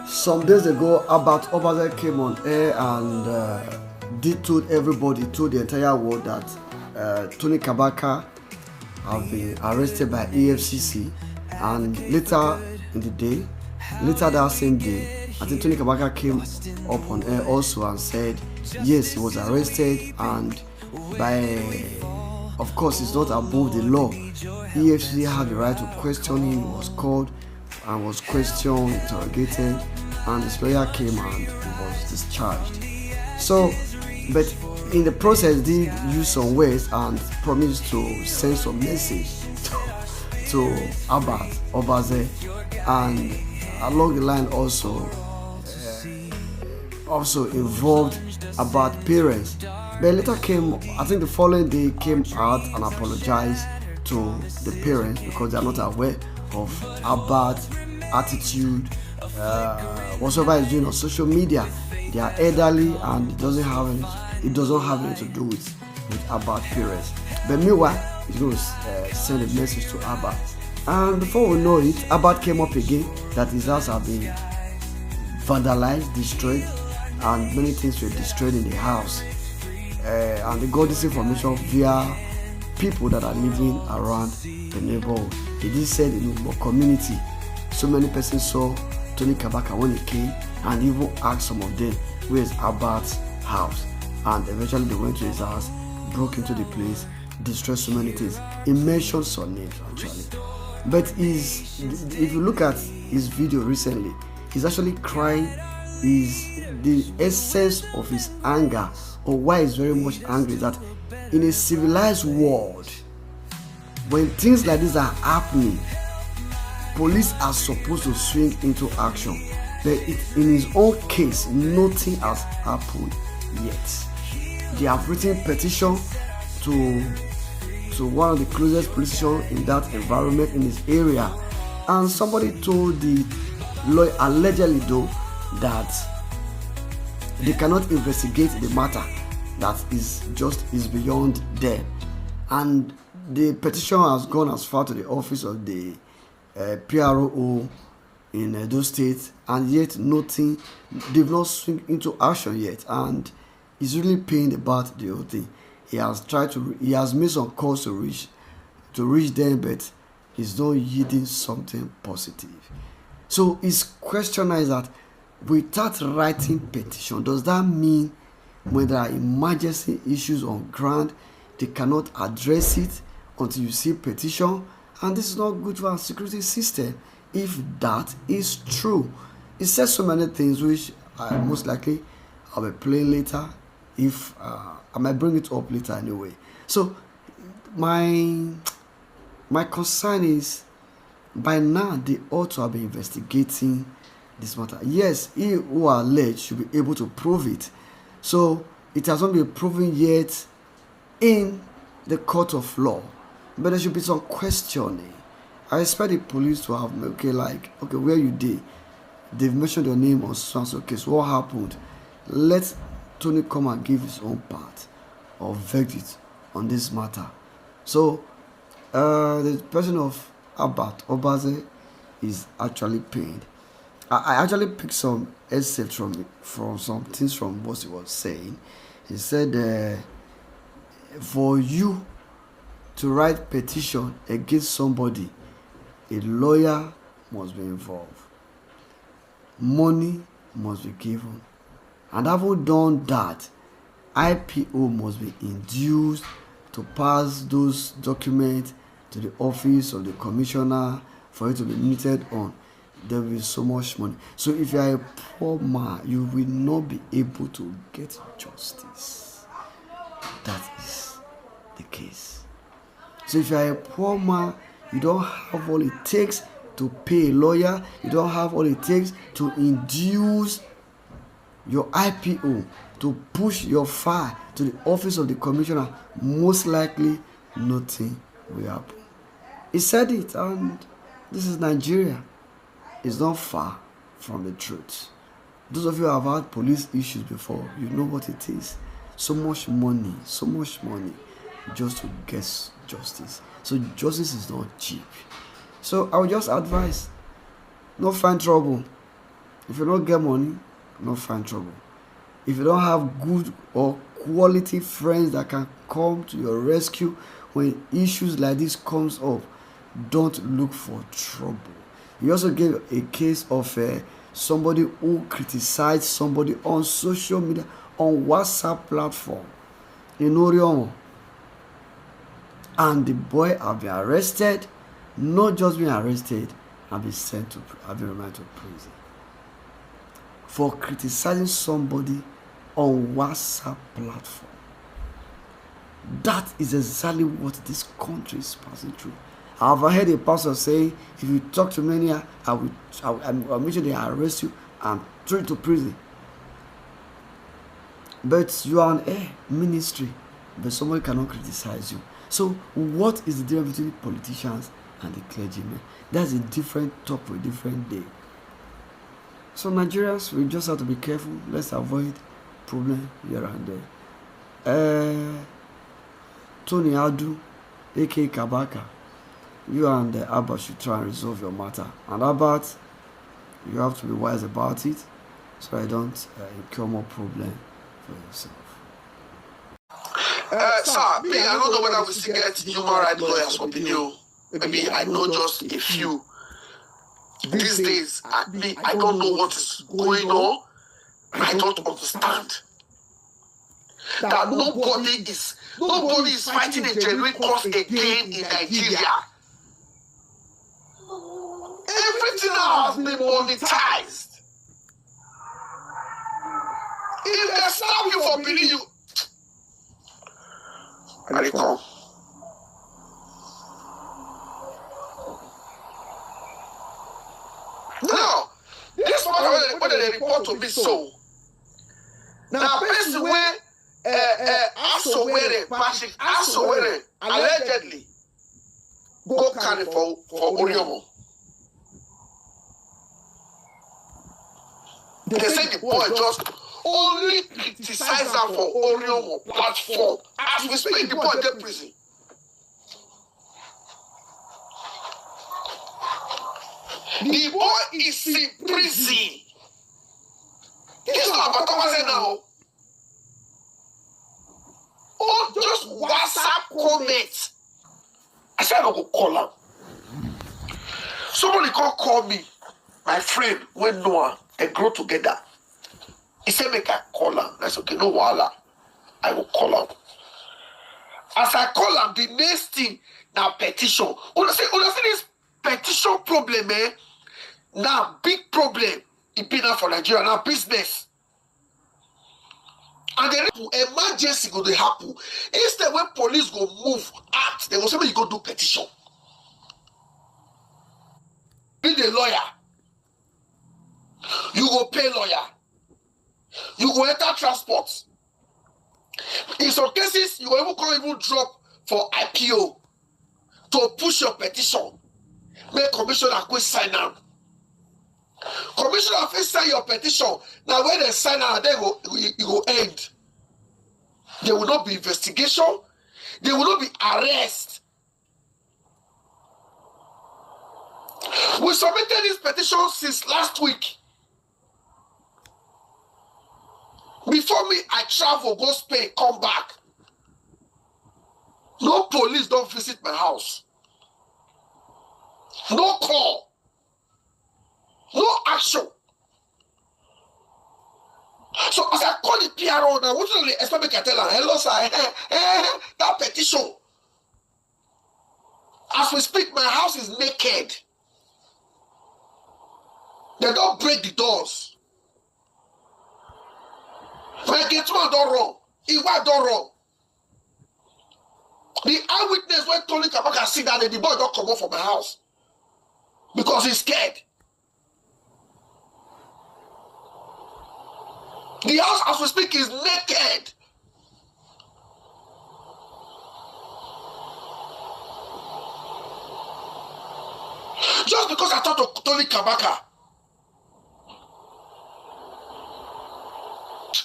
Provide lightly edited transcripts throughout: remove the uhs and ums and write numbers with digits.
Some days ago, Albert Obaze came on air and told the entire world that Tony Kabaka have been arrested by EFCC, and later that same day, I think Tony Kabaka came up on air also and said yes, he was arrested, and of course it's not above the law. EFCC had the right to question him. He was called and was questioned, interrogated, and his lawyer came and he was discharged. So, but in the process, did use some words and promised to send some message to Albert Obaze, and along the line also involved about parents. But later came, I think the following day, came out and apologized to the parents because they are not aware of Albert's attitude, whatever he's doing on social media. They are elderly and it doesn't have anything to do with Albert's parents. But meanwhile, he's going to send a message to Albert. And before we know it, Albert came up again that his house had been vandalized, destroyed, and many things were destroyed in the house. And they got this information via people that are living around the neighborhood. He did say in the community, so many persons saw Tony Kabaka when he came, and even asked some of them, where is Albert's house? And eventually they went to his house, broke into the place, destroyed so many things. He mentioned some names actually. But if you look at his video recently, he's actually crying. The essence of his anger, or why he's very much angry, that in a civilized world, when things like this are happening, police are supposed to swing into action. But in his own case, nothing has happened yet. They have written petition to one of the closest police stations in that environment in his area, and somebody told the lawyer, allegedly though, that they cannot investigate the matter, that is beyond them. And the petition has gone as far to the office of the PRO in those states, and yet nothing, they've not swung into action yet, and he's really pained about the whole thing. He has made some calls to reach them, but he's not yielding something positive. So his question is that without writing petition, does that mean when there are emergency issues on ground, they cannot address it until you see petition? And this is not good for our security system. If that is true, it says so many things which most likely I'll be playing later. If I might bring it up later anyway. So my concern is, by now they ought to have been investigating this matter. Yes, he who are alleged should be able to prove it. So it has not been proven yet in the court of law, but there should be some questioning. I expect the police to have, where you did, they've mentioned your name on so case. What happened? Let Tony come and give his own part or verdict on this matter. So the person of Albert Obaze is actually pained. I actually picked some excerpts from some things from what he was saying. He said, for you to write petition against somebody, a lawyer must be involved. Money must be given. And having done that, IPO must be induced to pass those documents to the office of the commissioner for it to be meted on. There will be so much money. So if you are a poor man, you will not be able to get justice. That is the case. So if you are a poor man, you don't have all it takes to pay a lawyer. You don't have all it takes to induce your IPO to push your file to the office of the commissioner. Most likely, nothing will happen. He said it, and this is Nigeria. It's not far from the truth. Those of you who have had police issues before, you know what it is. So much money just to get justice. So justice is not cheap. So I would just advise, don't find trouble. If you don't get money, not find trouble. If you don't have good or quality friends that can come to your rescue when issues like this comes up, don't look for trouble. You also gave a case of somebody who criticized somebody on social media, on WhatsApp platform in Oriomo, and the boy have been arrested. Not just been arrested, have been remanded to prison for criticizing somebody on WhatsApp platform. That is exactly what this country is passing through. I've heard a pastor say, if you talk to many, I'll make sure they arrest you and throw you to prison. But you are an air ministry, but somebody cannot criticize you. So what is the difference between politicians and the clergymen? That's a different topic, different day. So Nigerians, we just have to be careful. Let's avoid problem here and there. Tony Adu, aka Kabaka, you and Abba should try and resolve your matter. And Abba, you have to be wise about it, so I don't incur more problem for yourself. Sir, I don't know whether we still get human rights lawyers opinion. Maybe I know just a few. These days, I don't know what is going on. I don't understand. That nobody is fighting a genuine cause again in Nigeria. Everything now has been monetized. If they stop you for believing you, I come. Now, this one when they report to me so. Now, person where Patrick Asowere allegedly go carry for Oriomo. They say the boy just only criticize them for Oriomo platform. As we speak, the boy in prison. The boy is in prison. This is not about Thomas now. Oh, just WhatsApp comments. I said I go call him. Somebody call me. My friend, when Noah and grow together. He said, make I call him. I said, okay, no wahala. I will call him. As I call him, the next thing, now petition. When see this petition problem, now big problem. It been now for Nigeria, now business. And the emergency go to happen. Instead, when police go move, act, they will say, you go do petition. Be the lawyer. You go pay lawyer. You go enter transport. In some cases, you will even drop for IPO to push your petition. Make commissioner quick sign out. Commissioner first sign your petition. Now when they sign out, then it go end. There will not be investigation. There will not be arrest. We submitted this petition since last week. Before me, I travel, go Spain, come back. No police don't visit my house. No call. No action. So as I call the PRO now, what do they expect me to tell her? Hello, sir. That petition. As we speak, my house is naked. They don't break the doors. My gate man don't wrong. Iwa don't wrong. The eyewitness when Tony Kabaka see that the boy don't come out from my house because he's scared. The house, as we speak, is naked. Just because I talked to Tony Kabaka,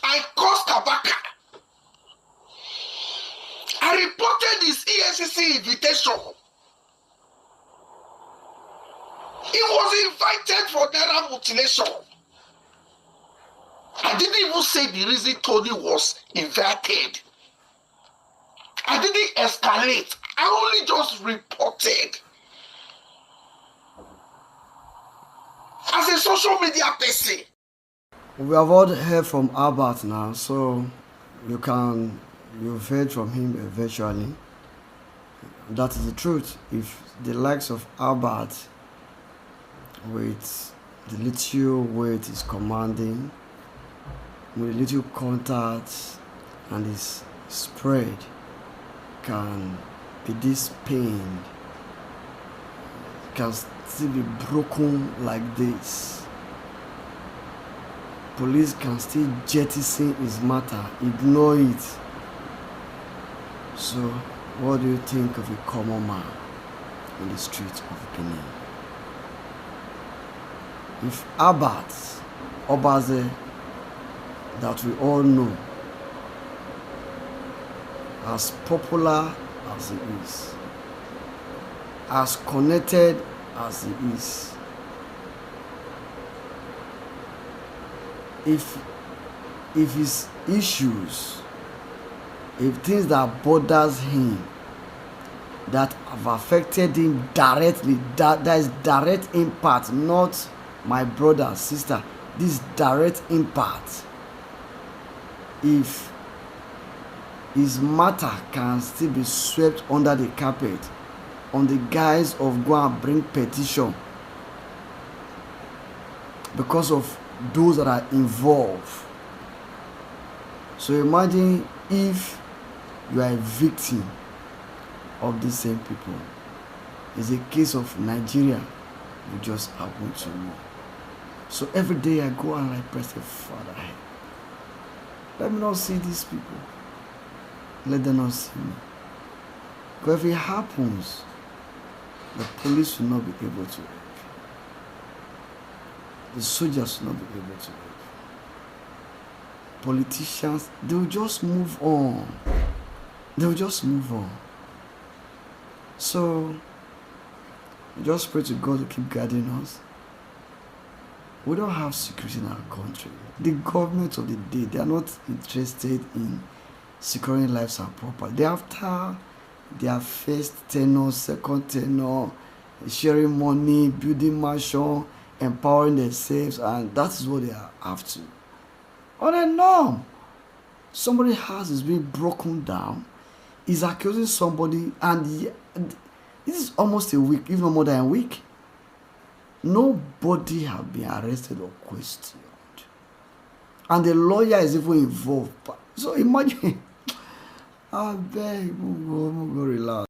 I caused Kabaka. I reported his EFCC invitation. He was invited for Naira mutilation. I didn't even say the reason Tony was invited. I didn't escalate. I only just reported. As a social media person. We have all heard from Albert now, so you've heard from him eventually. That is the truth. If the likes of Albert, with the little weight he's commanding, with little contacts and his spread, can be this pained, can still be broken like this, police can still jettison his matter, ignore it. So what do you think of a common man in the streets of Benin? If Albert Obaze, that we all know, as popular as he is, as connected as he is, if his issues, if things that bothers him, that have affected him directly, that is direct impact, not my brother, sister, this direct impact, if his matter can still be swept under the carpet on the guise of go and bring petition because of those that are involved. So imagine if you are a victim of these same people. It's a case of Nigeria, you just happen to know. So every day I go and I press the Father, let me not see these people. Let them not see me. Because if it happens, the police will not be able to help. The soldiers will not be able to help. Politicians, they will just move on. They will just move on. So, just pray to God to keep guiding us. We don't have security in our country. The government of the day, they are not interested in securing lives and property. They after their first tenure, second tenure, sharing money, building mansion, empowering themselves, and that is what they are after. On a norm, somebody's house is being broken down, is accusing somebody, and this is almost a week, if not more than a week. Nobody has been arrested or questioned. And the lawyer is even involved. So imagine, I beg, we'll go relax.